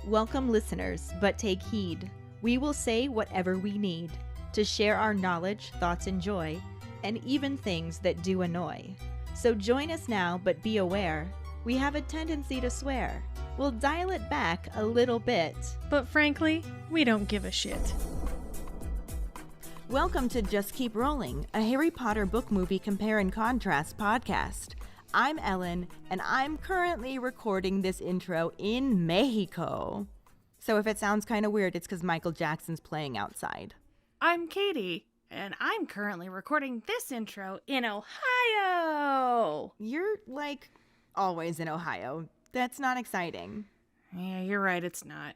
Welcome, listeners, but take heed. We will say whatever we need to share our knowledge, thoughts, and joy, and even things that do annoy. So join us now, but be aware, we have a tendency to swear. We'll dial it back a little bit. But frankly, we don't give a shit. Welcome to Just Keep Rolling, a Harry Potter book movie compare and contrast podcast. I'm Ellen, and I'm currently recording this intro in Mexico. So if it sounds kind of weird, it's because Michael Jackson's playing outside. I'm Keighty, and I'm currently recording this intro in Ohio. You're, like, always in Ohio. That's not exciting. Yeah, you're right, it's not.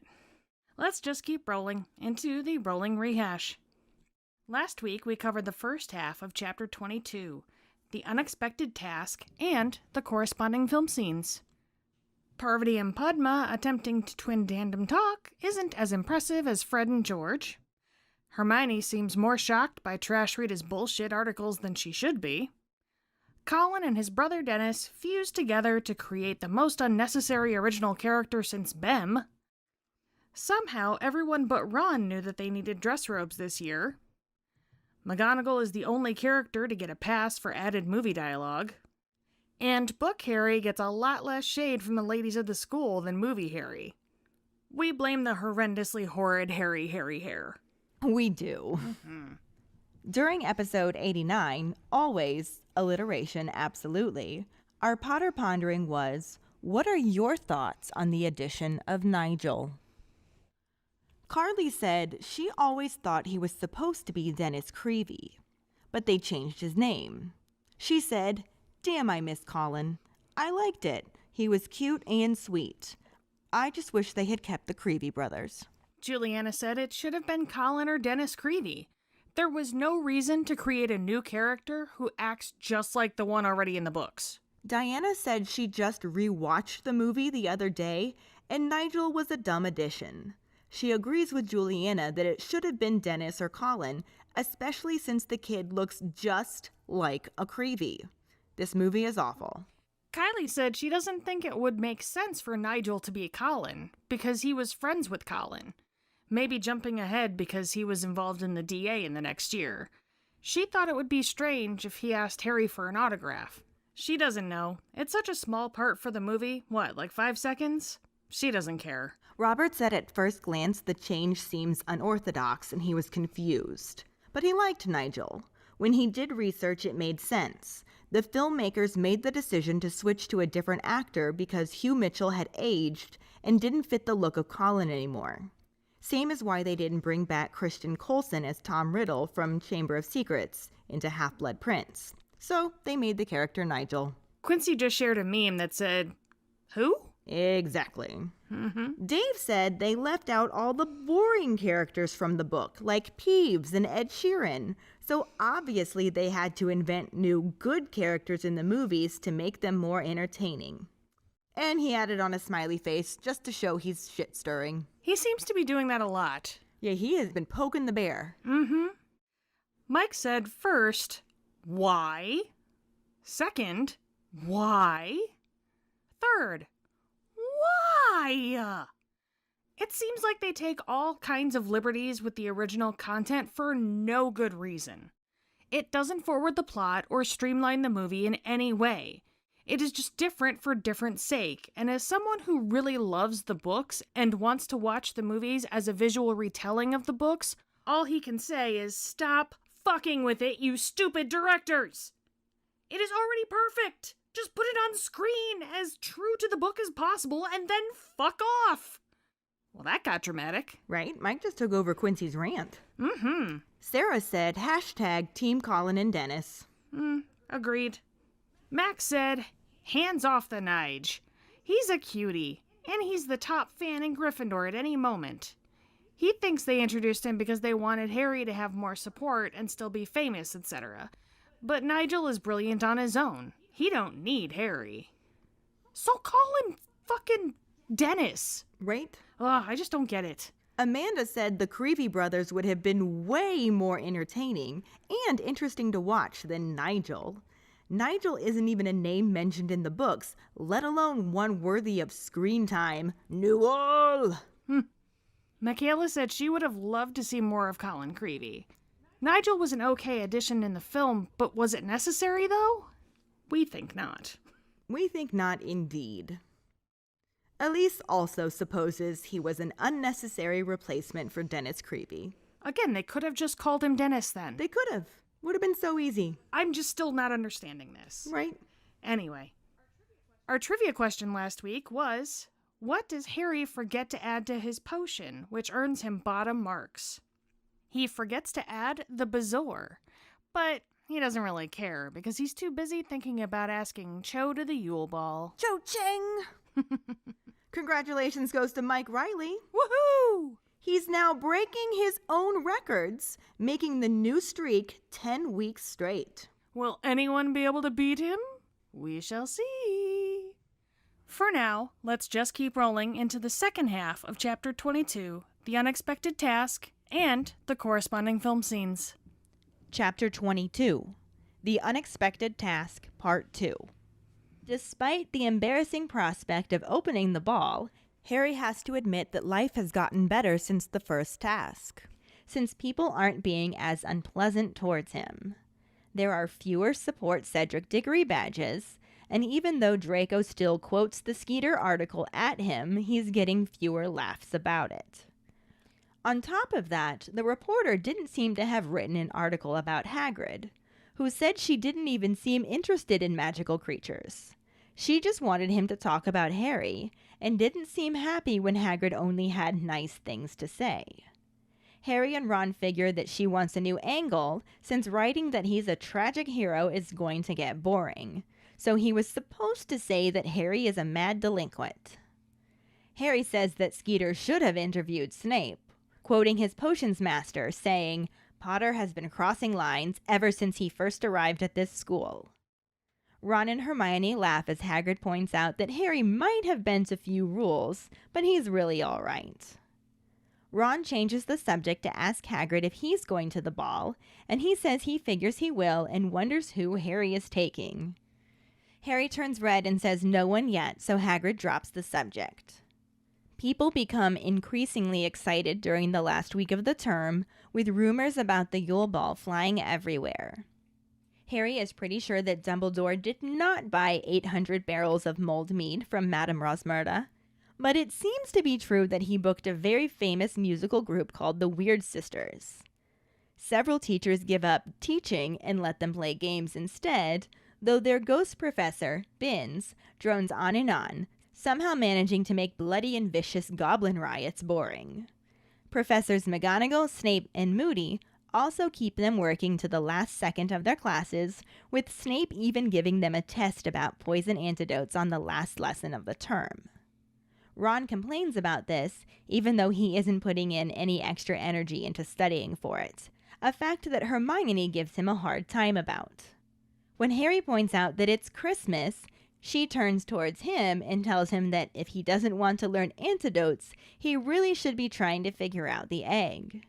Let's just keep rolling into the rolling rehash. Last week, we covered the first half of Chapter 22, The Unexpected Task, and the corresponding film scenes. Parvati and Padma attempting to twin tandem talk isn't as impressive as Fred and George. Hermione seems more shocked by Trash Rita's bullshit articles than she should be. Colin and his brother Dennis fuse together to create the most unnecessary original character since Bem. Somehow, everyone but Ron knew that they needed dress robes this year. McGonagall is the only character to get a pass for added movie dialogue. And Book Harry gets a lot less shade from the ladies of the school than Movie Harry. We blame the horrendously horrid Harry hair. We do. During episode 89, always alliteration, absolutely, our Potter Pondering was, what are your thoughts on the addition of Nigel? Carly said she always thought he was supposed to be Dennis Creevey, but they changed his name. She said, damn, I miss Colin. I liked it. He was cute and sweet. I just wish they had kept the Creevey brothers. Juliana said it should have been Colin or Dennis Creevey. There was no reason to create a new character who acts just like the one already in the books. Diana said she just rewatched the movie the other day, and Nigel was a dumb addition. She agrees with Juliana that it should have been Dennis or Colin, especially since the kid looks just like a Creevey. This movie is awful. Kylie said she doesn't think it would make sense for Nigel to be Colin, because he was friends with Colin. Maybe jumping ahead because he was involved in the DA in the next year. She thought it would be strange if he asked Harry for an autograph. She doesn't know. It's such a small part for the movie. What, like 5 seconds? She doesn't care. Robert said at first glance the change seems unorthodox and he was confused. But he liked Nigel. When he did research, it made sense. The filmmakers made the decision to switch to a different actor because Hugh Mitchell had aged and didn't fit the look of Colin anymore. Same as why they didn't bring back Christian Coulson as Tom Riddle from Chamber of Secrets into Half-Blood Prince. So they made the character Nigel. Quincy just shared a meme that said, who? Exactly. Dave said they left out all the boring characters from the book, like Peeves and Ed Sheeran. So obviously they had to invent new good characters in the movies to make them more entertaining. And he added on a smiley face just to show he's shit-stirring. He seems to be doing that a lot. Yeah, he has been poking the bear. Mike said first, why? Second, why? Third, why? It seems like they take all kinds of liberties with the original content for no good reason. It doesn't forward the plot or streamline the movie in any way. It is just different for different sake, and as someone who really loves the books and wants to watch the movies as a visual retelling of the books, all he can say is, stop fucking with it, you stupid directors! It is already perfect! Just put it on screen as true to the book as possible, and then fuck off! Well, that got dramatic. Right? Mike just took over Quincy's rant. Sarah said, hashtag Team Colin and Dennis. Agreed. Max said, hands off the Nige. He's a cutie, and he's the top fan in Gryffindor at any moment. He thinks they introduced him because they wanted Harry to have more support and still be famous, etc. But Nigel is brilliant on his own. He don't need Harry. So call him fucking Dennis. Right? Ugh, I just don't get it. Amanda said the Creevey brothers would have been way more entertaining and interesting to watch than Nigel. Nigel isn't even a name mentioned in the books, let alone one worthy of screen time. Newell! Michaela said she would have loved to see more of Colin Creevey. Nigel was an okay addition in the film, but was it necessary, though? We think not. We think not indeed. Elise also supposes he was an unnecessary replacement for Dennis Creevey. Again, they could have just called him Dennis then. They could have. Would have been so easy. I'm just still not understanding this. Right. Anyway, our trivia question last week was, what does Harry forget to add to his potion, which earns him bottom marks? He forgets to add the Bezoar, but he doesn't really care because he's too busy thinking about asking Cho to the Yule Ball. Cho Chang! Congratulations goes to Mike Riley. Woohoo! He's now breaking his own records, making the new streak 10 weeks straight. Will anyone be able to beat him? We shall see. For now, let's just keep rolling into the second half of Chapter 22, The Unexpected Task, and the corresponding film scenes. Chapter 22, The Unexpected Task, Part 2. Despite the embarrassing prospect of opening the ball, Harry has to admit that life has gotten better since the first task, since people aren't being as unpleasant towards him. There are fewer support Cedric Diggory badges, and even though Draco still quotes the Skeeter article at him, he's getting fewer laughs about it. On top of that, the reporter didn't seem to have written an article about Hagrid, who said she didn't even seem interested in magical creatures. She just wanted him to talk about Harry, and didn't seem happy when Hagrid only had nice things to say. Harry and Ron figure that she wants a new angle, since writing that he's a tragic hero is going to get boring, so he was supposed to say that Harry is a mad delinquent. Harry says that Skeeter should have interviewed Snape, quoting his potions master, saying, "Potter has been crossing lines ever since he first arrived at this school." Ron and Hermione laugh as Hagrid points out that Harry might have bent a few rules, but he's really all right. Ron changes the subject to ask Hagrid if he's going to the ball, and he says he figures he will and wonders who Harry is taking. Harry turns red and says no one yet, so Hagrid drops the subject. People become increasingly excited during the last week of the term, with rumors about the Yule Ball flying everywhere. Harry is pretty sure that Dumbledore did not buy 800 barrels of mulled mead from Madame Rosmerta, but it seems to be true that he booked a very famous musical group called the Weird Sisters. Several teachers give up teaching and let them play games instead, though their ghost professor, Binns, drones on, somehow managing to make bloody and vicious goblin riots boring. Professors McGonagall, Snape, and Moody also keep them working to the last second of their classes, with Snape even giving them a test about poison antidotes on the last lesson of the term. Ron complains about this, even though he isn't putting in any extra energy into studying for it, a fact that Hermione gives him a hard time about. When Harry points out that it's Christmas, she turns towards him and tells him that if he doesn't want to learn antidotes, he really should be trying to figure out the egg.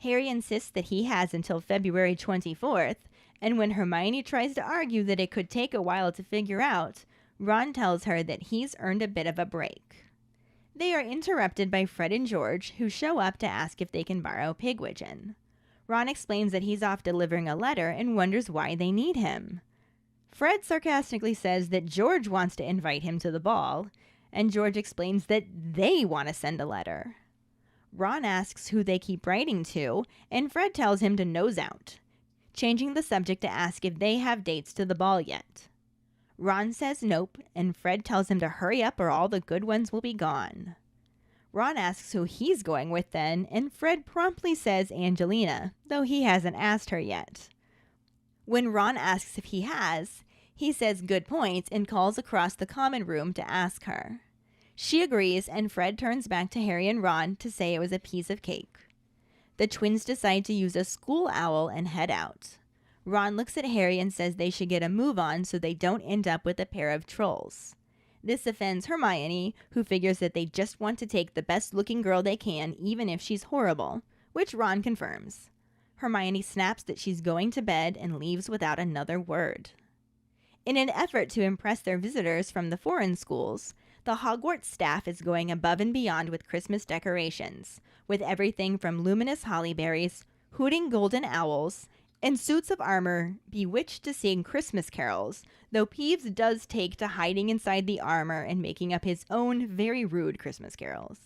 Harry insists that he has until February 24th, and when Hermione tries to argue that it could take a while to figure out, Ron tells her that he's earned a bit of a break. They are interrupted by Fred and George, who show up to ask if they can borrow Pigwidgeon. Ron explains that he's off delivering a letter and wonders why they need him. Fred sarcastically says that George wants to invite him to the ball, and George explains that they want to send a letter. Ron asks who they keep writing to, and Fred tells him to nose out, changing the subject to ask if they have dates to the ball yet. Ron says nope, and Fred tells him to hurry up or all the good ones will be gone. Ron asks who he's going with then, and Fred promptly says Angelina, though he hasn't asked her yet. When Ron asks if he has, he says good points and calls across the common room to ask her. She agrees, and Fred turns back to Harry and Ron to say it was a piece of cake. The twins decide to use a school owl and head out. Ron looks at Harry and says they should get a move on so they don't end up with a pair of trolls. This offends Hermione, who figures that they just want to take the best-looking girl they can, even if she's horrible, which Ron confirms. Hermione snaps that she's going to bed and leaves without another word. In an effort to impress their visitors from the foreign schools, The Hogwarts staff is going above and beyond with Christmas decorations, with everything from luminous holly berries, hooting golden owls, and suits of armor bewitched to sing Christmas carols, though Peeves does take to hiding inside the armor and making up his own very rude Christmas carols.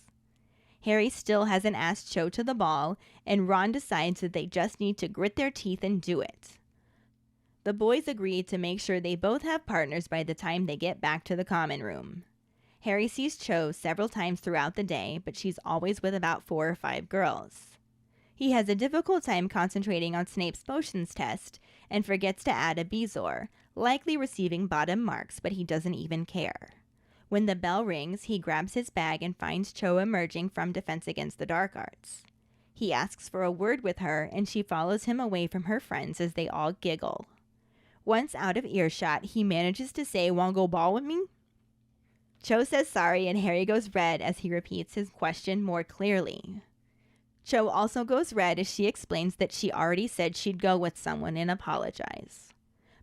Harry still hasn't asked Cho to the ball, and Ron decides that they just need to grit their teeth and do it. The boys agree to make sure they both have partners by the time they get back to the common room. Harry sees Cho several times throughout the day, but she's always with about 4 or 5 girls. He has a difficult time concentrating on Snape's potions test and forgets to add a Bezoar, likely receiving bottom marks, but he doesn't even care. When the bell rings, he grabs his bag and finds Cho emerging from Defense Against the Dark Arts. He asks for a word with her, and she follows him away from her friends as they all giggle. Once out of earshot, he manages to say, "Want to go ball with me?" Cho says sorry, and Harry goes red as he repeats his question more clearly. Cho also goes red as she explains that she already said she'd go with someone and apologize.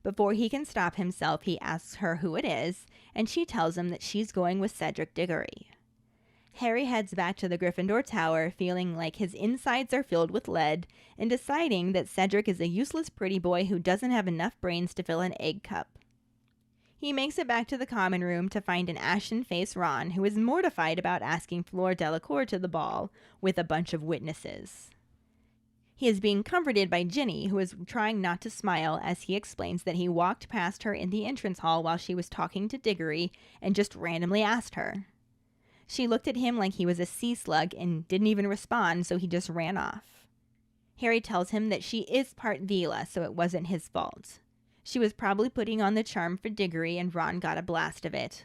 Before he can stop himself, he asks her who it is, and she tells him that she's going with Cedric Diggory. Harry heads back to the Gryffindor Tower, feeling like his insides are filled with lead, and deciding that Cedric is a useless pretty boy who doesn't have enough brains to fill an egg cup. He makes it back to the common room to find an ashen-faced Ron, who is mortified about asking Fleur Delacour to the ball with a bunch of witnesses. He is being comforted by Ginny, who is trying not to smile as he explains that he walked past her in the entrance hall while she was talking to Diggory and just randomly asked her. She looked at him like he was a sea slug and didn't even respond, so he just ran off. Harry tells him that she is part Vila, so it wasn't his fault. She was probably putting on the charm for Diggory, and Ron got a blast of it.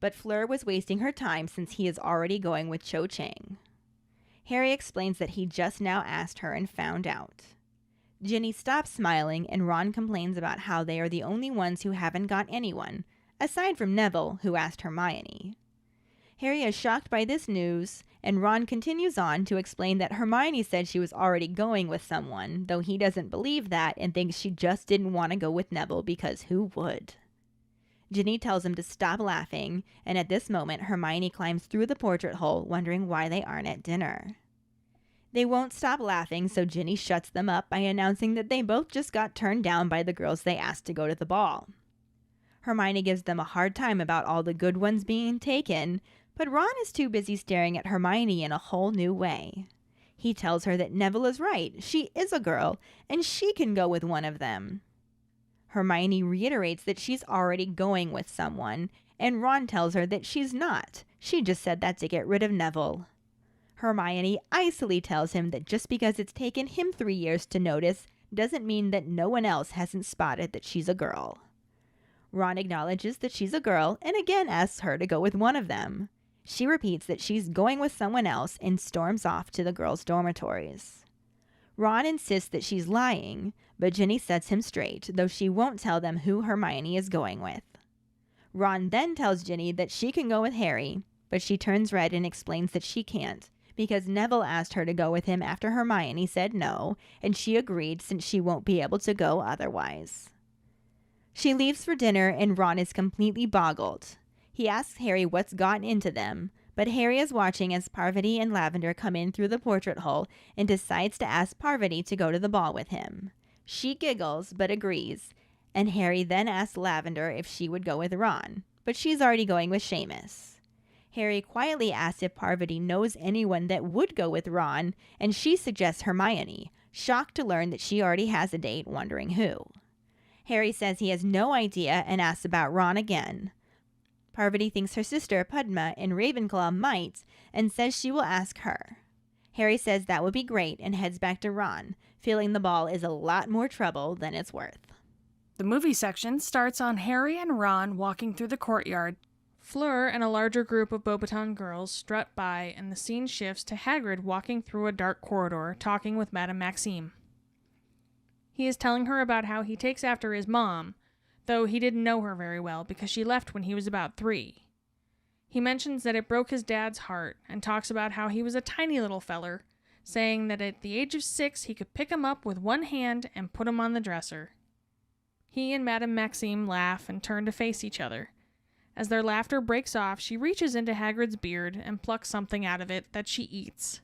But Fleur was wasting her time since he is already going with Cho Chang. Harry explains that he just now asked her and found out. Ginny stops smiling, and Ron complains about how they are the only ones who haven't got anyone, aside from Neville, who asked Hermione. Harry is shocked by this news, and Ron continues on to explain that Hermione said she was already going with someone, though he doesn't believe that and thinks she just didn't want to go with Neville because who would? Ginny tells him to stop laughing, and at this moment Hermione climbs through the portrait hole, wondering why they aren't at dinner. They won't stop laughing, so Ginny shuts them up by announcing that they both just got turned down by the girls they asked to go to the ball. Hermione gives them a hard time about all the good ones being taken, but Ron is too busy staring at Hermione in a whole new way. He tells her that Neville is right, she is a girl, and she can go with one of them. Hermione reiterates that she's already going with someone, and Ron tells her that she's not. She just said that to get rid of Neville. Hermione icily tells him that just because it's taken him 3 years to notice doesn't mean that no one else hasn't spotted that she's a girl. Ron acknowledges that she's a girl and again asks her to go with one of them. She repeats that she's going with someone else and storms off to the girls' dormitories. Ron insists that she's lying, but Ginny sets him straight, though she won't tell them who Hermione is going with. Ron then tells Ginny that she can go with Harry, but she turns red and explains that she can't, because Neville asked her to go with him after Hermione said no, and she agreed since she won't be able to go otherwise. She leaves for dinner, and Ron is completely boggled. He asks Harry what's gotten into them, but Harry is watching as Parvati and Lavender come in through the portrait hole and decides to ask Parvati to go to the ball with him. She giggles, but agrees, and Harry then asks Lavender if she would go with Ron, but she's already going with Seamus. Harry quietly asks if Parvati knows anyone that would go with Ron, and she suggests Hermione, shocked to learn that she already has a date, wondering who. Harry says he has no idea and asks about Ron again. Parvati thinks her sister Padma in Ravenclaw might and says she will ask her. Harry says that would be great and heads back to Ron, feeling the ball is a lot more trouble than it's worth. The movie section starts on Harry and Ron walking through the courtyard. Fleur and a larger group of Beauxbaton girls strut by, and the scene shifts to Hagrid walking through a dark corridor, talking with Madame Maxime. He is telling her about how he takes after his mom, though he didn't know her very well because she left when he was about 3. He mentions that it broke his dad's heart and talks about how he was a tiny little feller, saying that at the age of 6 he could pick him up with one hand and put him on the dresser. He and Madame Maxime laugh and turn to face each other. As their laughter breaks off, she reaches into Hagrid's beard and plucks something out of it that she eats.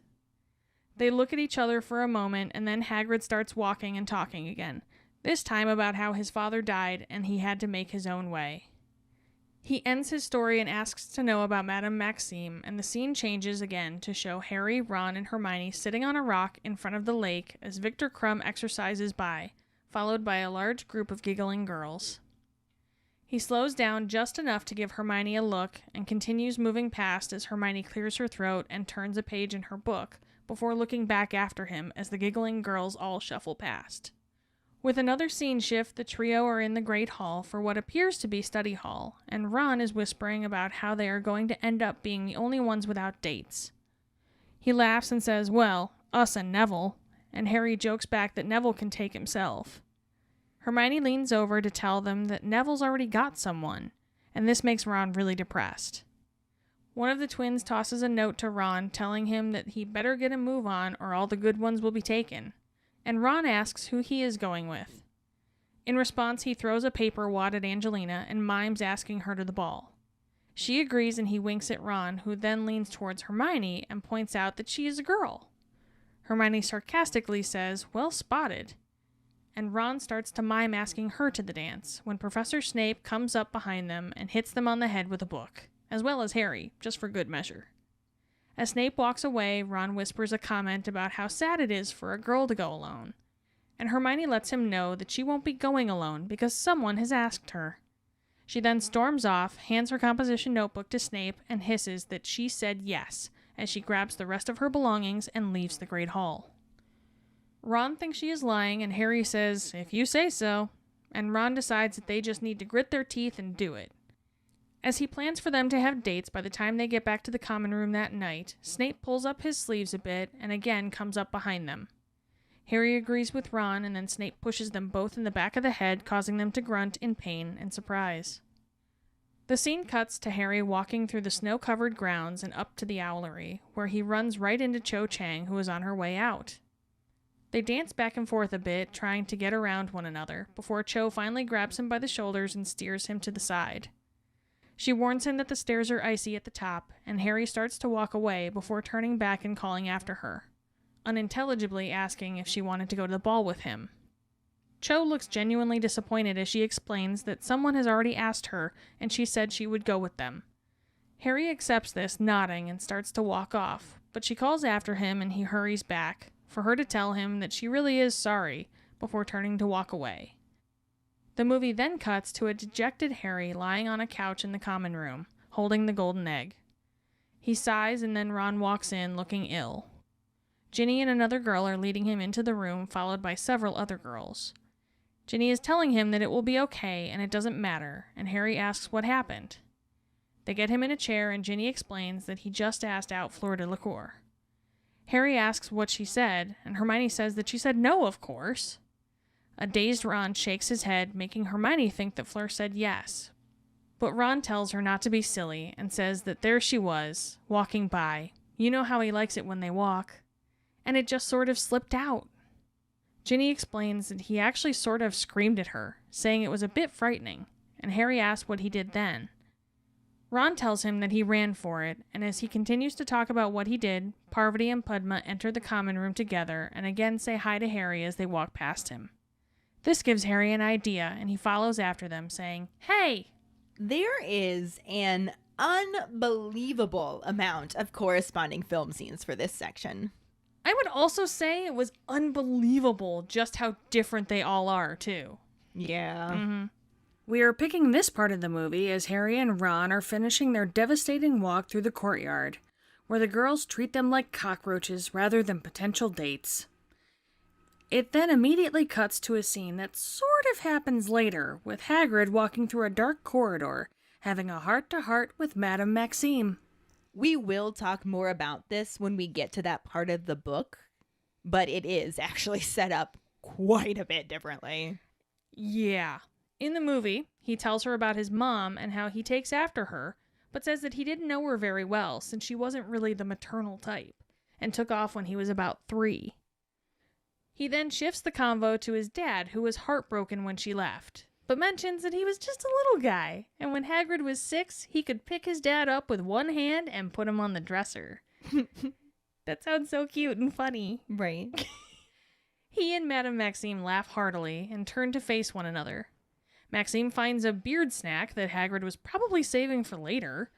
They look at each other for a moment, and then Hagrid starts walking and talking again, this time about how his father died and he had to make his own way. He ends his story and asks to know about Madame Maxime, and the scene changes again to show Harry, Ron, and Hermione sitting on a rock in front of the lake as Victor Crumb exercises by, followed by a large group of giggling girls. He slows down just enough to give Hermione a look and continues moving past as Hermione clears her throat and turns a page in her book before looking back after him as the giggling girls all shuffle past. With another scene shift, the trio are in the Great Hall for what appears to be study hall, and Ron is whispering about how they are going to end up being the only ones without dates. He laughs and says, well, us and Neville, and Harry jokes back that Neville can take himself. Hermione leans over to tell them that Neville's already got someone, and this makes Ron really depressed. One of the twins tosses a note to Ron telling him that he better get a move on or all the good ones will be taken, and Ron asks who he is going with. In response, he throws a paper wad at Angelina and mimes asking her to the ball. She agrees and he winks at Ron, who then leans towards Hermione and points out that she is a girl. Hermione sarcastically says, well spotted. And Ron starts to mime asking her to the dance, when Professor Snape comes up behind them and hits them on the head with a book, as well as Harry, just for good measure. As Snape walks away, Ron whispers a comment about how sad it is for a girl to go alone, and Hermione lets him know that she won't be going alone because someone has asked her. She then storms off, hands her composition notebook to Snape, and hisses that she said yes, as she grabs the rest of her belongings and leaves the Great Hall. Ron thinks she is lying, and Harry says, if you say so, and Ron decides that they just need to grit their teeth and do it. As he plans for them to have dates by the time they get back to the common room that night, Snape pulls up his sleeves a bit and again comes up behind them. Harry agrees with Ron, and then Snape pushes them both in the back of the head, causing them to grunt in pain and surprise. The scene cuts to Harry walking through the snow-covered grounds and up to the owlery, where he runs right into Cho Chang, who is on her way out. They dance back and forth a bit, trying to get around one another, before Cho finally grabs him by the shoulders and steers him to the side. She warns him that the stairs are icy at the top, and Harry starts to walk away before turning back and calling after her, unintelligibly asking if she wanted to go to the ball with him. Cho looks genuinely disappointed as she explains that someone has already asked her, and she said she would go with them. Harry accepts this, nodding, and starts to walk off, but she calls after him and he hurries back, for her to tell him that she really is sorry, before turning to walk away. The movie then cuts to a dejected Harry lying on a couch in the common room, holding the golden egg. He sighs, and then Ron walks in, looking ill. Ginny and another girl are leading him into the room, followed by several other girls. Ginny is telling him that it will be okay and it doesn't matter, and Harry asks what happened. They get him in a chair, and Ginny explains that he just asked out Fleur de la Cour. Harry asks what she said, and Hermione says that she said no, of course. A dazed Ron shakes his head, making Hermione think that Fleur said yes. But Ron tells her not to be silly, and says that there she was, walking by. You know how he likes it when they walk. And it just sort of slipped out. Ginny explains that he actually sort of screamed at her, saying it was a bit frightening, and Harry asks what he did then. Ron tells him that he ran for it, and as he continues to talk about what he did, Parvati and Padma enter the common room together and again say hi to Harry as they walk past him. This gives Harry an idea, and he follows after them, saying, "Hey!" There is an unbelievable amount of corresponding film scenes for this section. I would also say it was unbelievable just how different they all are, too. Yeah. We are picking this part of the movie as Harry and Ron are finishing their devastating walk through the courtyard, where the girls treat them like cockroaches rather than potential dates. It then immediately cuts to a scene that sort of happens later, with Hagrid walking through a dark corridor, having a heart-to-heart with Madame Maxime. We will talk more about this when we get to that part of the book, but it is actually set up quite a bit differently. Yeah. In the movie, he tells her about his mom and how he takes after her, but says that he didn't know her very well since she wasn't really the maternal type, and took off when he was about 3. He then shifts the convo to his dad, who was heartbroken when she left, but mentions that he was just a little guy, and when Hagrid was 6, he could pick his dad up with one hand and put him on the dresser. That sounds so cute and funny. Right. He and Madame Maxime laugh heartily and turn to face one another. Maxime finds a beard snack that Hagrid was probably saving for later,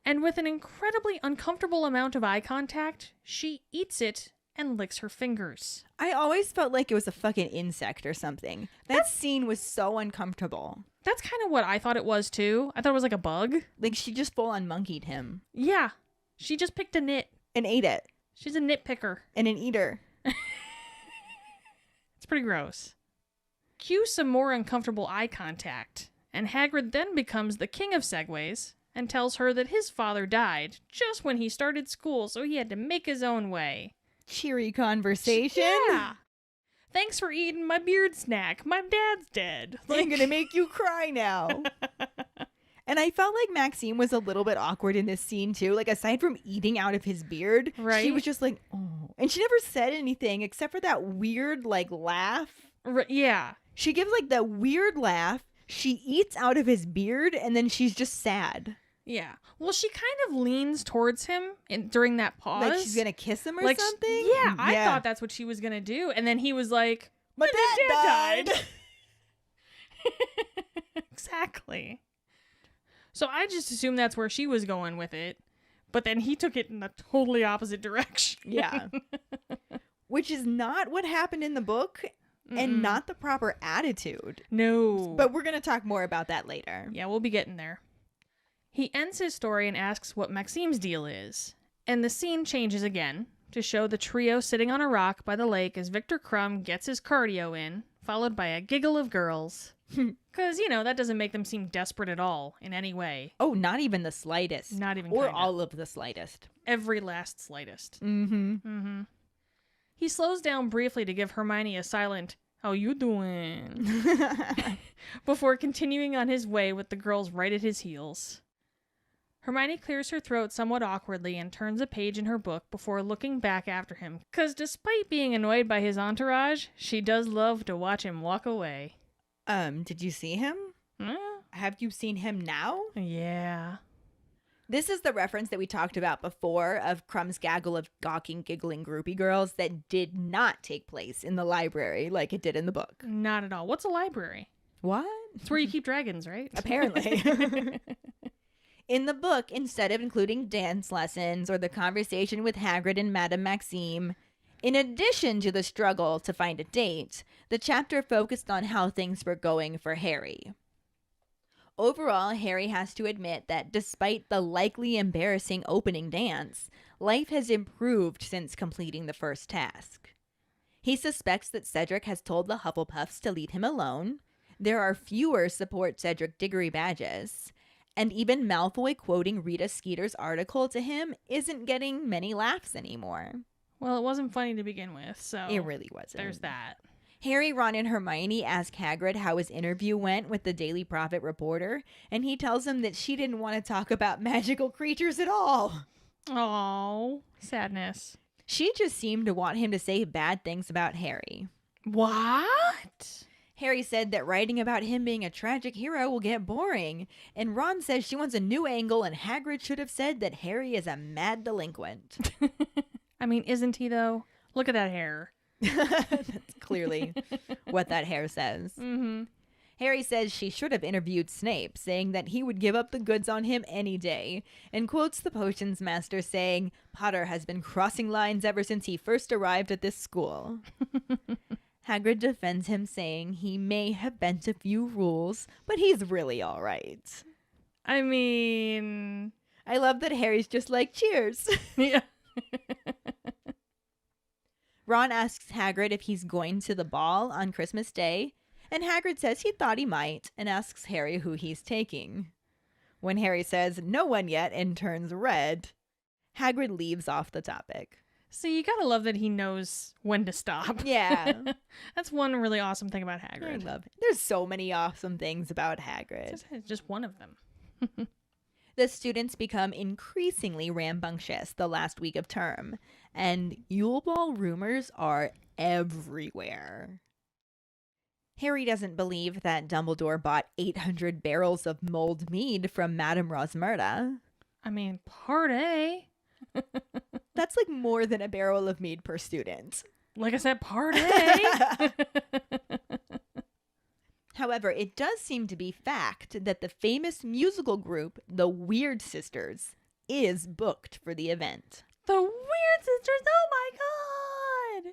and with an incredibly uncomfortable amount of eye contact, she eats it and licks her fingers. I always felt like it was a fucking insect or something. That scene was so uncomfortable. That's kind of what I thought it was too. I thought it was like a bug. Like she just full on monkeyed him. Yeah. She just picked a nit. And ate it. She's a nitpicker. And an eater. It's pretty gross. Cue some more uncomfortable eye contact, and Hagrid then becomes the king of segways and tells her that his father died just when he started school, so he had to make his own way. Cheery conversation. Yeah. Thanks for eating my beard snack. My dad's dead. I'm gonna make you cry now. And I felt like Maxime was a little bit awkward in this scene too. Like aside from eating out of his beard, right? She was just like, oh. And she never said anything except for that weird like laugh. Yeah. She gives like that weird laugh. She eats out of his beard and then she's just sad. Yeah. Well, she kind of leans towards him during that pause. Like she's going to kiss him or like, something? Yeah, I thought that's what she was going to do. And then he was like, my dad died. Exactly. So I just assumed that's where she was going with it. But then he took it in the totally opposite direction. Yeah. Which is not what happened in the book. And not the proper attitude. No. But we're going to talk more about that later. Yeah, we'll be getting there. He ends his story and asks what Maxime's deal is. And the scene changes again to show the trio sitting on a rock by the lake as Victor Crumb gets his cardio in, followed by a giggle of girls. Because, that doesn't make them seem desperate at all in any way. Oh, not even the slightest. Not even Or kinda. all of the slightest. Every last slightest. Mm-hmm. He slows down briefly to give Hermione a silent, "How you doing?" before continuing on his way with the girls right at his heels. Hermione clears her throat somewhat awkwardly and turns a page in her book before looking back after him, because despite being annoyed by his entourage, she does love to watch him walk away. Did you see him? Have you seen him now? Yeah. This is the reference that we talked about before of Crumb's gaggle of gawking, giggling groupie girls that did not take place in the library like it did in the book. Not at all. What's a library? What? It's where you keep dragons, right? Apparently. In the book, instead of including dance lessons or the conversation with Hagrid and Madame Maxime, in addition to the struggle to find a date, the chapter focused on how things were going for Harry. Overall, Harry has to admit that despite the likely embarrassing opening dance, life has improved since completing the first task. He suspects that Cedric has told the Hufflepuffs to leave him alone. There are fewer support Cedric Diggory badges. And even Malfoy quoting Rita Skeeter's article to him isn't getting many laughs anymore. Well, it wasn't funny to begin with, so... It really wasn't. There's that. Harry, Ron, and Hermione ask Hagrid how his interview went with the Daily Prophet reporter, and he tells them that she didn't want to talk about magical creatures at all. Oh, sadness. She just seemed to want him to say bad things about Harry. What? Harry said that writing about him being a tragic hero will get boring, and Ron says she wants a new angle, and Hagrid should have said that Harry is a mad delinquent. I mean, isn't he, though? Look at that hair. That's clearly what that hair says. Mm-hmm. Harry says she should have interviewed Snape, saying that he would give up the goods on him any day, and quotes the potions master saying, "Potter has been crossing lines ever since he first arrived at this school." Hagrid defends him, saying he may have bent a few rules, but he's really all right. I mean... I love that Harry's just like, cheers. Yeah. Ron asks Hagrid if he's going to the ball on Christmas Day, and Hagrid says he thought he might, and asks Harry who he's taking. When Harry says no one yet and turns red, Hagrid leaves off the topic. See, you gotta love that he knows when to stop. Yeah. That's one really awesome thing about Hagrid. I love it. There's so many awesome things about Hagrid. It's just one of them. The students become increasingly rambunctious the last week of term, and Yule Ball rumors are everywhere. Harry doesn't believe that Dumbledore bought 800 barrels of mulled mead from Madame Rosmerta. I mean, part A. That's like more than a barrel of mead per student. Like I said, part A. However, it does seem to be fact that the famous musical group, the Weird Sisters, is booked for the event. The Weird Sisters, oh my god!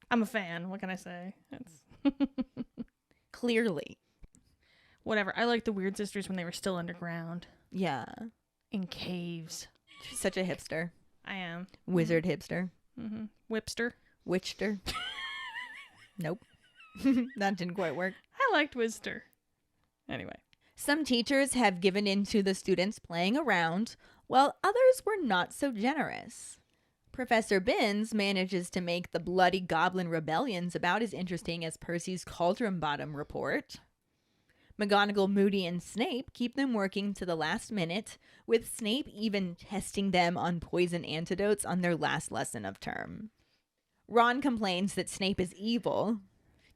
I'm a fan, what can I say? Clearly. Whatever, I liked the Weird Sisters when they were still underground. Yeah. In caves. She's such a hipster. I am. Wizard hipster. Mm-hmm. Whipster. Witchster. Nope. That didn't quite work. I liked Whister. Anyway. Some teachers have given in to the students playing around, while others were not so generous. Professor Binns manages to make the bloody goblin rebellions about as interesting as Percy's Cauldron Bottom report. McGonagall, Moody, and Snape keep them working to the last minute, with Snape even testing them on poison antidotes on their last lesson of term. Ron complains that Snape is evil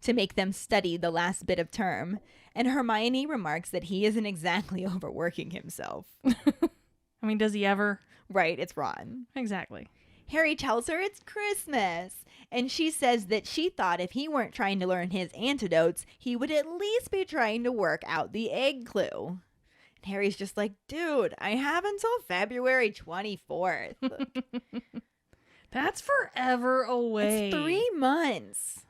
to make them study the last bit of term, and Hermione remarks that he isn't exactly overworking himself. I mean, does he ever? Right, it's Ron. Exactly. Harry tells her it's Christmas, and she says that she thought if he weren't trying to learn his antidotes, he would at least be trying to work out the egg clue. And Harry's just like, dude, I have until February 24th. That's forever away. It's 3 months.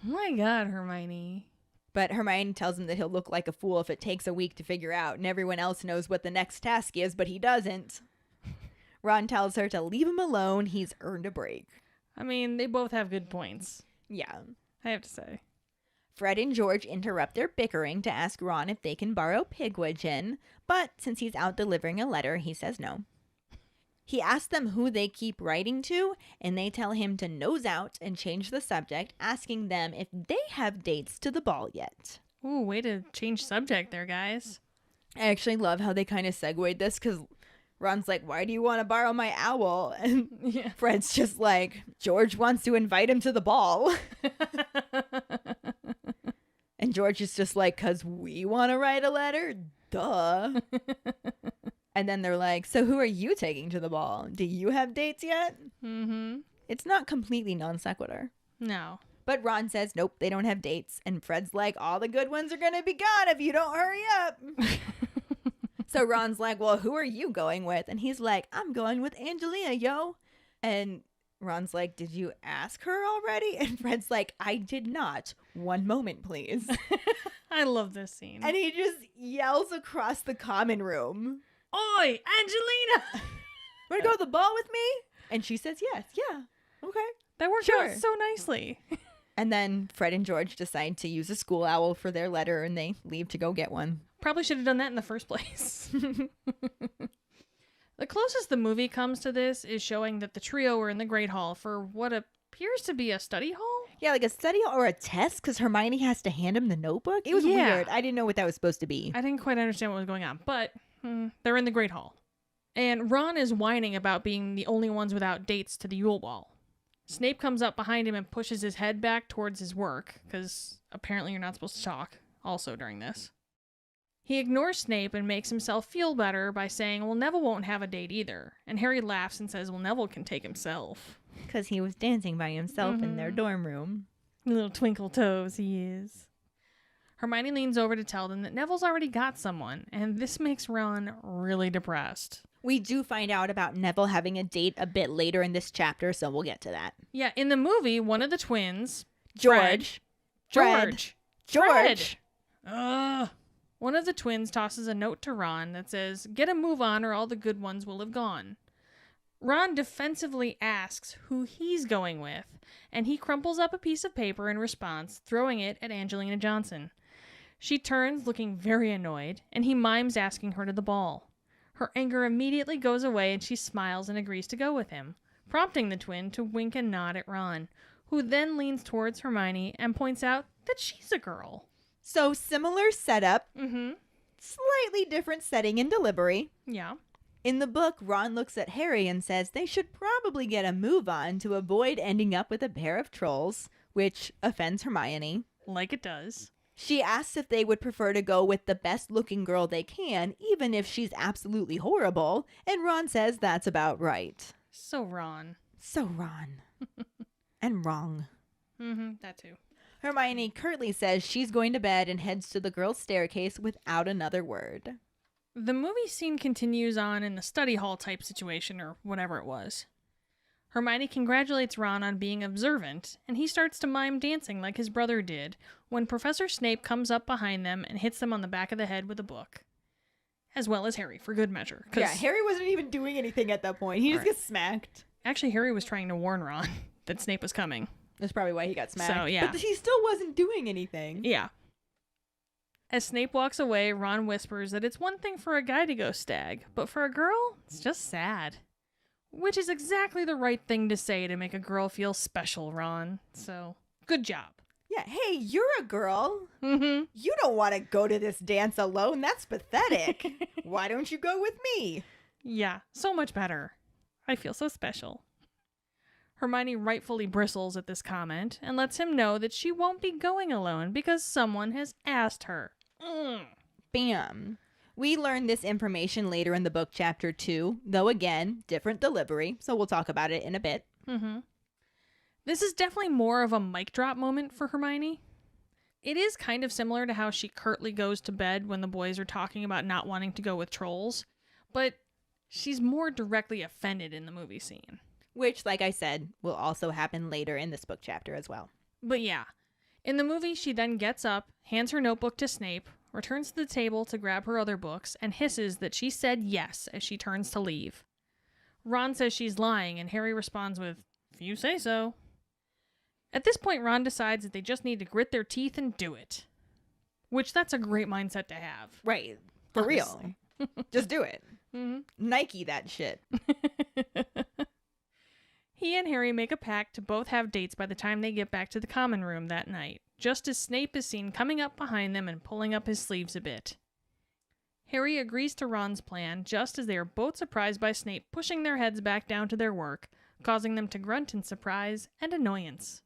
Oh my god, Hermione. But Hermione tells him that he'll look like a fool if it takes a week to figure out, and everyone else knows what the next task is, but he doesn't. Ron tells her to leave him alone. He's earned a break. I mean, they both have good points. Yeah. I have to say. Fred and George interrupt their bickering to ask Ron if they can borrow Pigwidgeon, but since he's out delivering a letter, he says no. He asks them who they keep writing to, and they tell him to nose out and change the subject, asking them if they have dates to the ball yet. Ooh, way to change subject there, guys. I actually love how they kind of segued this, because Ron's like, why do you want to borrow my owl? And Fred's just like, George wants to invite him to the ball. And George is just like, because we want to write a letter? Duh. And then they're like, so who are you taking to the ball? Do you have dates yet? Mm-hmm. It's not completely non sequitur. No. But Ron says, nope, they don't have dates. And Fred's like, all the good ones are going to be gone if you don't hurry up. So Ron's like, well, who are you going with? And he's like, I'm going with Angelina, yo. And Ron's like, did you ask her already? And Fred's like, I did not. One moment, please. I love this scene. And he just yells across the common room, Oi, Angelina! Want to go to the ball with me? And she says, yes. Yeah. Okay. That worked Sure. out so nicely. And then Fred and George decide to use a school owl for their letter, and they leave to go get one. Probably should have done that in the first place. The closest the movie comes to this is showing that the trio are in the Great Hall for what appears to be a study hall? Yeah, like a study hall or a test, because Hermione has to hand him the notebook. It was weird. I didn't know what that was supposed to be. I didn't quite understand what was going on, but they're in the Great Hall. And Ron is whining about being the only ones without dates to the Yule Ball. Snape comes up behind him and pushes his head back towards his work, because apparently you're not supposed to talk also during this. He ignores Snape and makes himself feel better by saying, well, Neville won't have a date either. And Harry laughs and says, well, Neville can take himself. Because he was dancing by himself in their dorm room. Little twinkle toes he is. Hermione leans over to tell them that Neville's already got someone, and this makes Ron really depressed. We do find out about Neville having a date a bit later in this chapter, so we'll get to that. Yeah, in the movie, one of the twins, George. One of the twins tosses a note to Ron that says, get a move on or all the good ones will have gone. Ron defensively asks who he's going with, and he crumples up a piece of paper in response, throwing it at Angelina Johnson. She turns, looking very annoyed, and he mimes asking her to the ball. Her anger immediately goes away and she smiles and agrees to go with him, prompting the twin to wink and nod at Ron, who then leans towards Hermione and points out that she's a girl. So similar setup, Slightly different setting and delivery. Yeah. In the book, Ron looks at Harry and says they should probably get a move on to avoid ending up with a pair of trolls, which offends Hermione. Like it does. She asks if they would prefer to go with the best looking girl they can, even if she's absolutely horrible, and Ron says that's about right. So Ron. So Ron. And wrong. That too. Hermione curtly says she's going to bed and heads to the girls' staircase without another word. The movie scene continues on in the study hall type situation, or whatever it was. Hermione congratulates Ron on being observant, and he starts to mime dancing like his brother did when Professor Snape comes up behind them and hits them on the back of the head with a book. As well as Harry, for good measure. Yeah, Harry wasn't even doing anything at that point. He just gets smacked. Actually, Harry was trying to warn Ron that Snape was coming. That's probably why he got smacked. So, yeah. But he still wasn't doing anything. Yeah. As Snape walks away, Ron whispers that it's one thing for a guy to go stag, but for a girl, it's just sad. Which is exactly the right thing to say to make a girl feel special, Ron. So, good job. Yeah, hey, you're a girl. Mm-hmm. You don't want to go to this dance alone. That's pathetic. Why don't you go with me? Yeah, so much better. I feel so special. Hermione rightfully bristles at this comment and lets him know that she won't be going alone because someone has asked her. Bam. We learn this information later in the book chapter 2, though again, different delivery, so we'll talk about it in a bit. This is definitely more of a mic drop moment for Hermione. It is kind of similar to how she curtly goes to bed when the boys are talking about not wanting to go with trolls, but she's more directly offended in the movie scene. Which, like I said, will also happen later in this book chapter as well. But yeah, in the movie she then gets up, hands her notebook to Snape, returns to the table to grab her other books, and hisses that she said yes as she turns to leave. Ron says she's lying, and Harry responds with, "If you say so." At this point, Ron decides that they just need to grit their teeth and do it. Which, that's a great mindset to have. Right. For real. Just do it. Nike that shit. He and Harry make a pact to both have dates by the time they get back to the common room that night, just as Snape is seen coming up behind them and pulling up his sleeves a bit. Harry agrees to Ron's plan just as they are both surprised by Snape pushing their heads back down to their work, causing them to grunt in surprise and annoyance.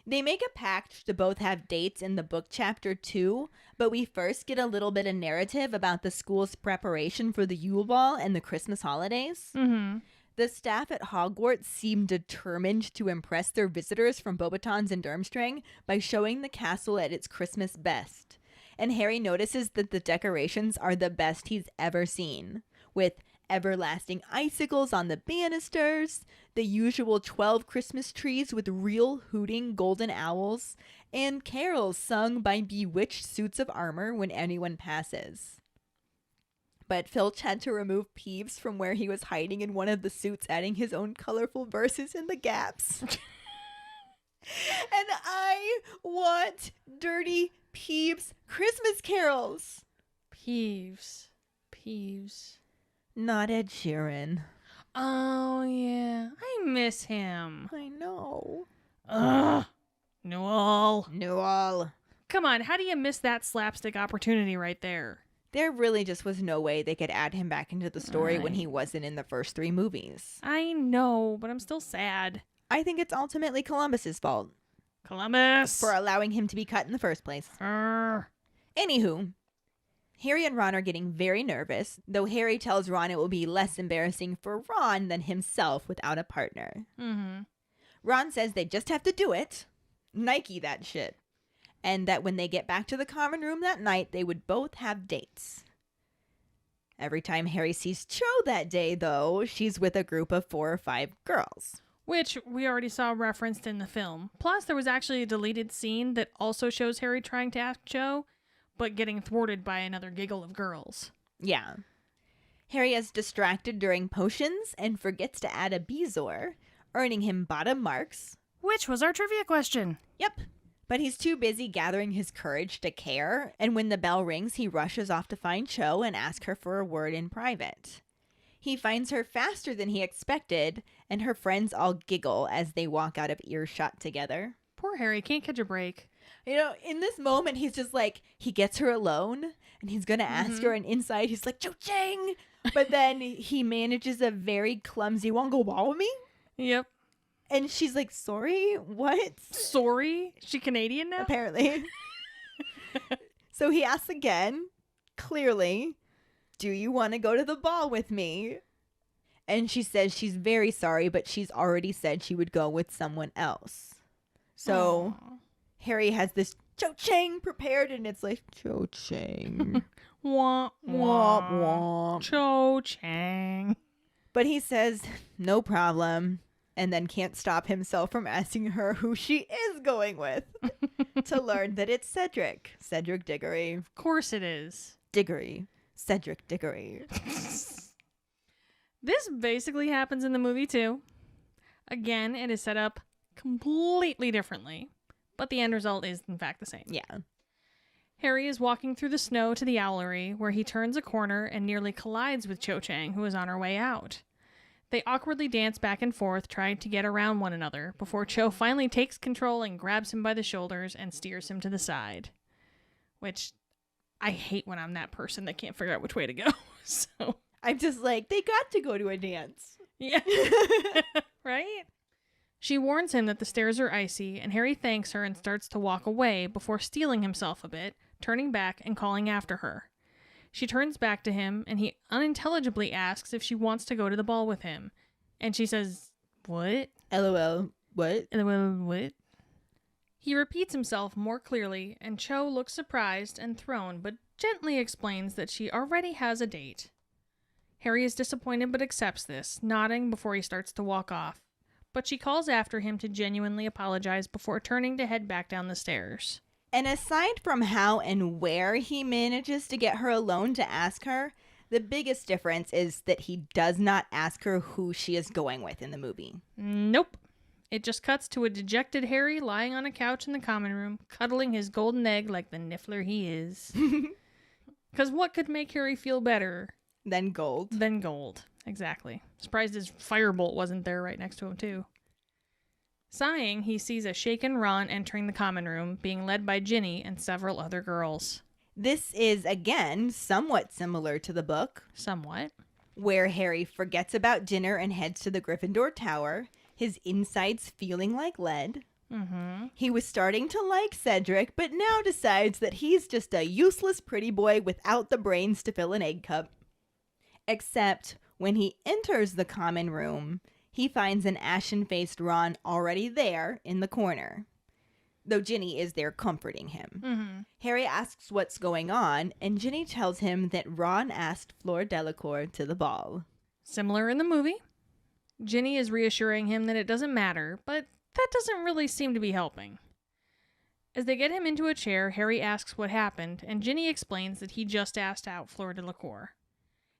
They make a pact to both have dates in the book chapter 2, but we first get a little bit of narrative about the school's preparation for the Yule Ball and the Christmas holidays. The staff at Hogwarts seem determined to impress their visitors from Beauxbatons and Durmstrang by showing the castle at its Christmas best. And Harry notices that the decorations are the best he's ever seen, with everlasting icicles on the banisters, the usual 12 Christmas trees with real hooting golden owls, and carols sung by bewitched suits of armor when anyone passes. But Filch had to remove Peeves from where he was hiding in one of the suits, adding his own colorful verses in the gaps. And I want Dirty Peeves Christmas carols. Peeves. Not Ed Sheeran. Oh, yeah. I miss him. I know. Ugh. Newell. Come on, how do you miss that slapstick opportunity right there? There really just was no way they could add him back into the story when he wasn't in the first 3 movies. I know, but I'm still sad. I think it's ultimately Columbus's fault. Columbus! For allowing him to be cut in the first place. Anywho, Harry and Ron are getting very nervous, though Harry tells Ron it will be less embarrassing for Ron than himself without a partner. Ron says they just have to do it. Nike that shit. And that when they get back to the common room that night, they would both have dates. Every time Harry sees Cho that day, though, she's with a group of 4 or 5 girls. Which we already saw referenced in the film. Plus, there was actually a deleted scene that also shows Harry trying to ask Cho, but getting thwarted by another giggle of girls. Yeah. Harry is distracted during potions and forgets to add a Bezoar, earning him bottom marks. Which was our trivia question. Yep. But he's too busy gathering his courage to care, and when the bell rings, he rushes off to find Cho and ask her for a word in private. He finds her faster than he expected, and her friends all giggle as they walk out of earshot together. Poor Harry can't catch a break. You know, in this moment, he's just like, he gets her alone, and he's going to ask her, and inside he's like, Cho-ching! But then he manages a very clumsy wango wall with me. Yep. And she's like, sorry? What? Sorry? Is she Canadian now? Apparently. So he asks again, clearly, do you want to go to the ball with me? And she says she's very sorry, but she's already said she would go with someone else. So Harry has this Cho Chang prepared, and it's like, Cho Chang. Womp Womp womp. Cho Chang. But he says, no problem, and then can't stop himself from asking her who she is going with to learn that it's Cedric. Cedric Diggory. Of course it is. Diggory. Cedric Diggory. This basically happens in the movie too. Again, it is set up completely differently, but the end result is in fact the same. Yeah. Harry is walking through the snow to the owlery, where he turns a corner and nearly collides with Cho Chang, who is on her way out. They awkwardly dance back and forth, trying to get around one another, before Cho finally takes control and grabs him by the shoulders and steers him to the side. Which, I hate when I'm that person that can't figure out which way to go. So I'm just like, they got to go to a dance. Yeah. Right? She warns him that the stairs are icy, and Harry thanks her and starts to walk away before steeling himself a bit, turning back and calling after her. She turns back to him, and he unintelligibly asks if she wants to go to the ball with him. And she says, what? LOL. What? LOL, what? He repeats himself more clearly, and Cho looks surprised and thrown, but gently explains that she already has a date. Harry is disappointed but accepts this, nodding before he starts to walk off. But she calls after him to genuinely apologize before turning to head back down the stairs. And aside from how and where he manages to get her alone to ask her, the biggest difference is that he does not ask her who she is going with in the movie. Nope. It just cuts to a dejected Harry lying on a couch in the common room, cuddling his golden egg like the niffler he is. Because what could make Harry feel better than gold? Than gold. Exactly. Surprised his firebolt wasn't there right next to him, too. Sighing, he sees a shaken Ron entering the common room, being led by Ginny and several other girls. This is, again, somewhat similar to the book. Somewhat. Where Harry forgets about dinner and heads to the Gryffindor Tower, his insides feeling like lead. Mm-hmm. He was starting to like Cedric, but now decides that he's just a useless pretty boy without the brains to fill an egg cup. Except when he enters the common room, he finds an ashen-faced Ron already there in the corner, though Ginny is there comforting him. Mm-hmm. Harry asks what's going on, and Ginny tells him that Ron asked Fleur Delacour to the ball. Similar in the movie. Ginny is reassuring him that it doesn't matter, but that doesn't really seem to be helping. As they get him into a chair, Harry asks what happened, and Ginny explains that he just asked out Fleur Delacour.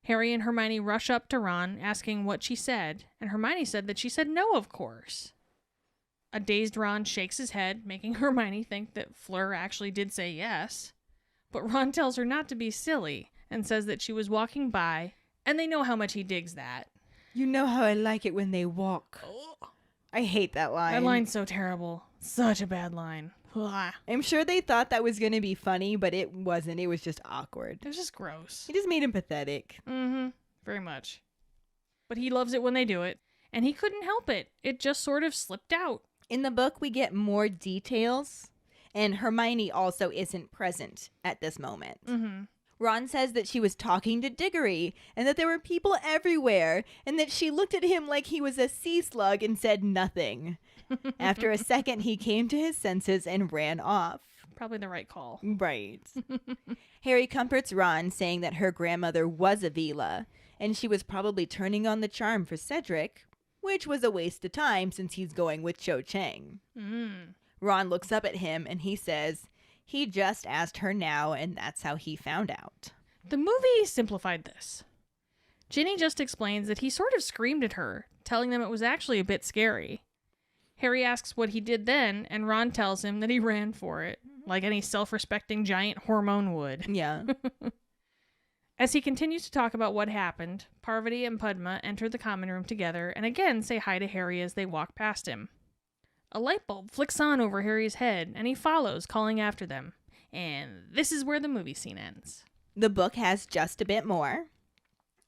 Harry and Hermione rush up to Ron, asking what she said, and Hermione said that she said no, of course. A dazed Ron shakes his head, making Hermione think that Fleur actually did say yes. But Ron tells her not to be silly, and says that she was walking by, and they know how much he digs that. You know how I like it when they walk. I hate that line. That line's so terrible. Such a bad line. Ugh. I'm sure they thought that was going to be funny, but it wasn't. It was just awkward. It was just gross. He just made him pathetic. Mm-hmm. Very much. But he loves it when they do it, and he couldn't help it. It just sort of slipped out. In the book, we get more details, and Hermione also isn't present at this moment. Mm-hmm. Ron says that she was talking to Diggory, and that there were people everywhere, and that she looked at him like he was a sea slug and said nothing. After a second, he came to his senses and ran off. Probably the right call. Right. Harry comforts Ron, saying that her grandmother was a Vila, and she was probably turning on the charm for Cedric, which was a waste of time since he's going with Cho Chang. Mm. Ron looks up at him, and he says he just asked her now, and that's how he found out. The movie simplified this. Ginny just explains that he sort of screamed at her, telling them it was actually a bit scary. Harry asks what he did then, and Ron tells him that he ran for it, like any self-respecting giant hormone would. Yeah. As he continues to talk about what happened, Parvati and Padma enter the common room together and again say hi to Harry as they walk past him. A light bulb flicks on over Harry's head, and he follows, calling after them. And this is where the movie scene ends. The book has just a bit more.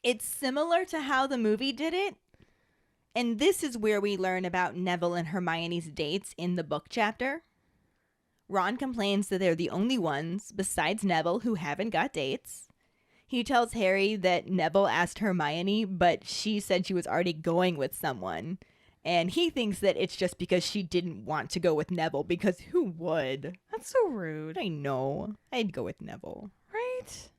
It's similar to how the movie did it. And this is where we learn about Neville and Hermione's dates in the book chapter. Ron complains that they're the only ones, besides Neville, who haven't got dates. He tells Harry that Neville asked Hermione, but she said she was already going with someone. And he thinks that it's just because she didn't want to go with Neville, because who would? That's so rude. I know. I'd go with Neville. Right?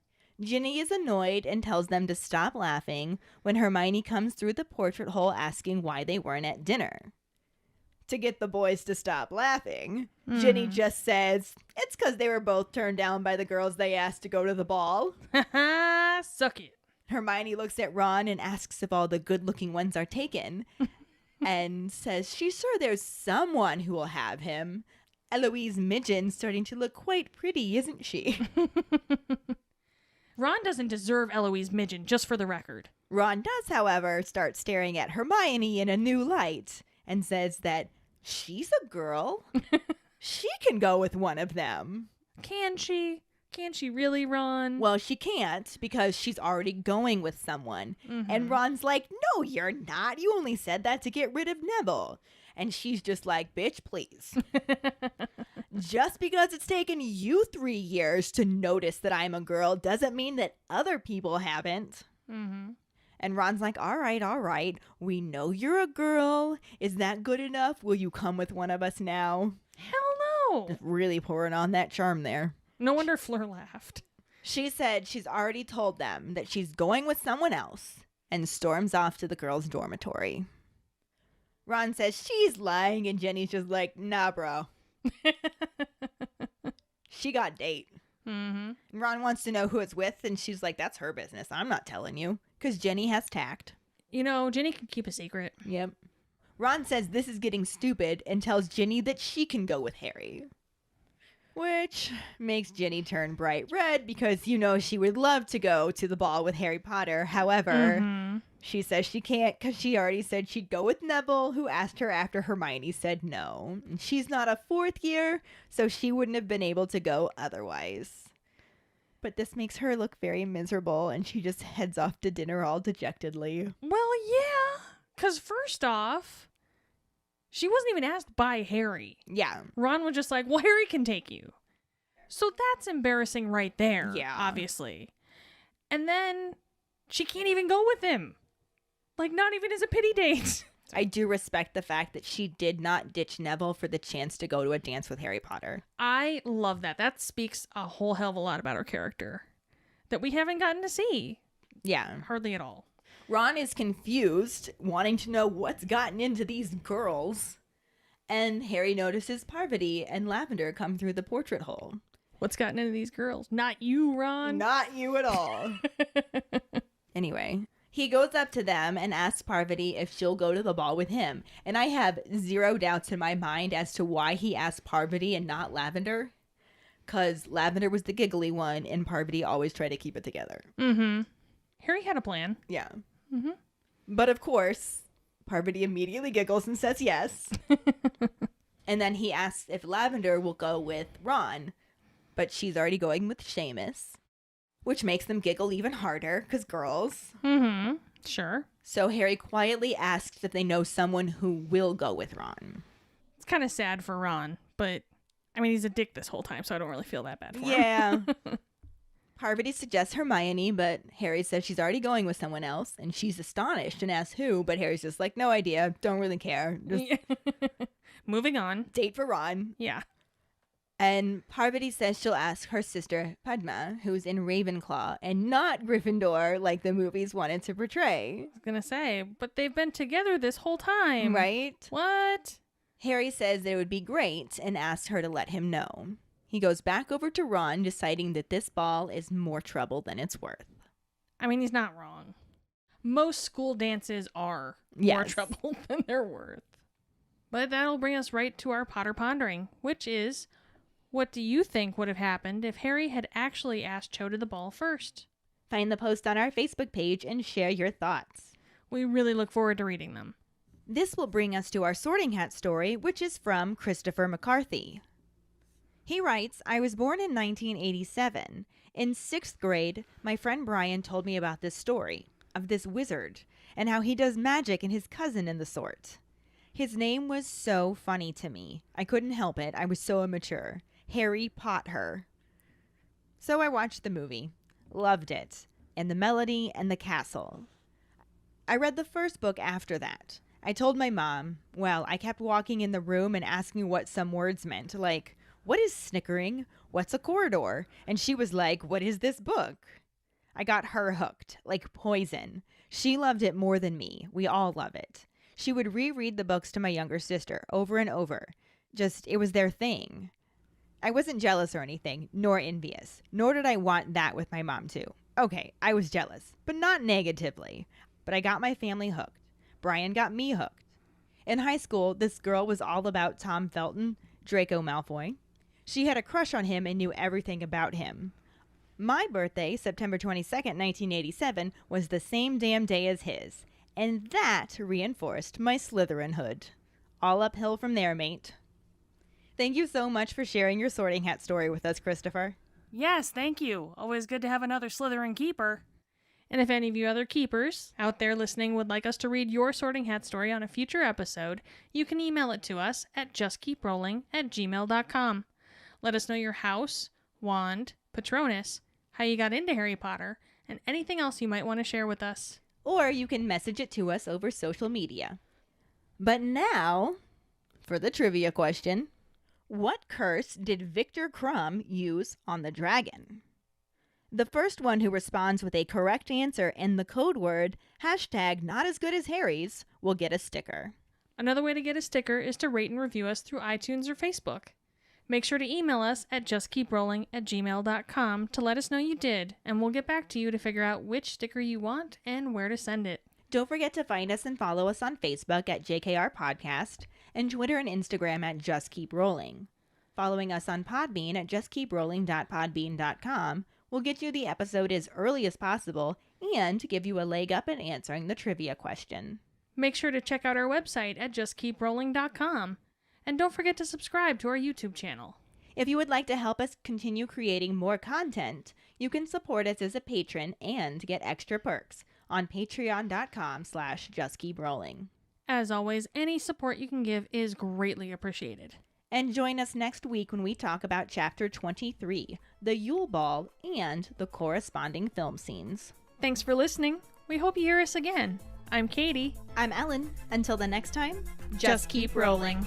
Ginny is annoyed and tells them to stop laughing when Hermione comes through the portrait hole asking why they weren't at dinner. To get the boys to stop laughing, Ginny just says, it's because they were both turned down by the girls they asked to go to the ball. Suck it. Hermione looks at Ron and asks if all the good-looking ones are taken and says she's sure there's someone who will have him. Eloise Midgen's starting to look quite pretty, isn't she? Ron doesn't deserve Eloise Midgen, just for the record. Ron does, however, start staring at Hermione in a new light and says that she's a girl. She can go with one of them. Can she? Can she really, Ron? Well, she can't because she's already going with someone. And Ron's like, no, you're not. You only said that to get rid of Neville. And she's just like, bitch, please. Just because it's taken you 3 years to notice that I'm a girl doesn't mean that other people haven't. And Ron's like, all right. We know you're a girl. Is that good enough? Will you come with one of us now? Hell no. Just really pouring on that charm there. No wonder Fleur laughed. She said she's already told them that she's going with someone else and storms off to the girls' dormitory. Ron says she's lying and Jenny's just like, nah, bro. She got date. And Ron wants to know who it's with and she's like, that's her business. I'm not telling you. Because Jenny has tact. You know, Jenny can keep a secret. Yep. Ron says this is getting stupid and tells Ginny that she can go with Harry. Which makes Ginny turn bright red because, you know, she would love to go to the ball with Harry Potter. However, she says she can't because she already said she'd go with Neville, who asked her after Hermione said no. And she's not a fourth year, so she wouldn't have been able to go otherwise. But this makes her look very miserable, and she just heads off to dinner all dejectedly. Well, yeah. Because first off, she wasn't even asked by Harry. Yeah. Ron was just like, well, Harry can take you. So that's embarrassing right there, yeah, obviously. And then she can't even go with him. Like, not even as a pity date. I do respect the fact that she did not ditch Neville for the chance to go to a dance with Harry Potter. I love that. That speaks a whole hell of a lot about her character that we haven't gotten to see. Yeah. Hardly at all. Ron is confused, wanting to know what's gotten into these girls. And Harry notices Parvati and Lavender come through the portrait hole. What's gotten into these girls? Not you, Ron. Not you at all. Anyway, he goes up to them and asks Parvati if she'll go to the ball with him. And I have zero doubts in my mind as to why he asked Parvati and not Lavender. Because Lavender was the giggly one and Parvati always tried to keep it together. Harry had a plan. Yeah. But of course, Parvati immediately giggles and says yes. And then he asks if Lavender will go with Ron. But she's already going with Seamus. Which makes them giggle even harder, because girls. Sure. So Harry quietly asks if they know someone who will go with Ron. It's kind of sad for Ron, but, I mean, he's a dick this whole time, so I don't really feel that bad for him. Yeah. Parvati suggests Hermione, but Harry says she's already going with someone else, and she's astonished and asks who, but Harry's just like, no idea, don't really care. Just Moving on. date for Ron. Yeah. And Parvati says she'll ask her sister, Padma, who's in Ravenclaw, and not Gryffindor like the movies wanted to portray. I was going to say, but they've been together this whole time. Right? What? Harry says that it would be great and asks her to let him know. He goes back over to Ron, deciding that this ball is more trouble than it's worth. I mean, he's not wrong. Most school dances are more trouble than they're worth. But that'll bring us right to our Potter Pondering, which is, what do you think would have happened if Harry had actually asked Cho to the ball first? Find the post on our Facebook page and share your thoughts. We really look forward to reading them. This will bring us to our Sorting Hat story, which is from Christopher McCarthy. He writes, I was born in 1987. In 6th grade, my friend Brian told me about this story of this wizard and how he does magic and his cousin and the sort. His name was so funny to me. I couldn't help it. I was so immature. Harry Potter. So I watched the movie, loved it, and the melody and the castle. I read the first book after that. I told my mom, well, I kept walking in the room and asking what some words meant, like, what is snickering? What's a corridor? And she was like, what is this book? I got her hooked, like poison. She loved it more than me. We all love it. She would reread the books to my younger sister over and over. Just, it was their thing. I wasn't jealous or anything, nor envious, nor did I want that with my mom too. Okay, I was jealous, but not negatively. But I got my family hooked. Brian got me hooked. In high school, this girl was all about Tom Felton, Draco Malfoy. She had a crush on him and knew everything about him. My birthday, September 22nd, 1987, was the same damn day as his. And that reinforced my Slytherinhood. All uphill from there, mate. Thank you so much for sharing your Sorting Hat story with us, Christopher. Yes, thank you. Always good to have another Slytherin keeper. And if any of you other keepers out there listening would like us to read your Sorting Hat story on a future episode, you can email it to us at justkeeprolling@gmail.com. Let us know your house, wand, Patronus, how you got into Harry Potter, and anything else you might want to share with us. Or you can message it to us over social media. But now, for the trivia question. What curse did Victor Crumb use on the dragon? The first one who responds with a correct answer and the code word, #NotAsGoodAsHarry's, will get a sticker. Another way to get a sticker is to rate and review us through iTunes or Facebook. Make sure to email us at justkeeprolling@gmail.com to let us know you did, and we'll get back to you to figure out which sticker you want and where to send it. Don't forget to find us and follow us on Facebook at JKR Podcast and Twitter and Instagram at Just Keep Rolling. Following us on Podbean at justkeeprolling.podbean.com will get you the episode as early as possible and give you a leg up in answering the trivia question. Make sure to check out our website at justkeeprolling.com. And don't forget to subscribe to our YouTube channel. If you would like to help us continue creating more content, you can support us as a patron and get extra perks on patreon.com/justkeeprolling. As always, any support you can give is greatly appreciated. And join us next week when we talk about Chapter 23, the Yule Ball, and the corresponding film scenes. Thanks for listening. We hope you hear us again. I'm Katie. I'm Ellen. Until the next time, just keep rolling.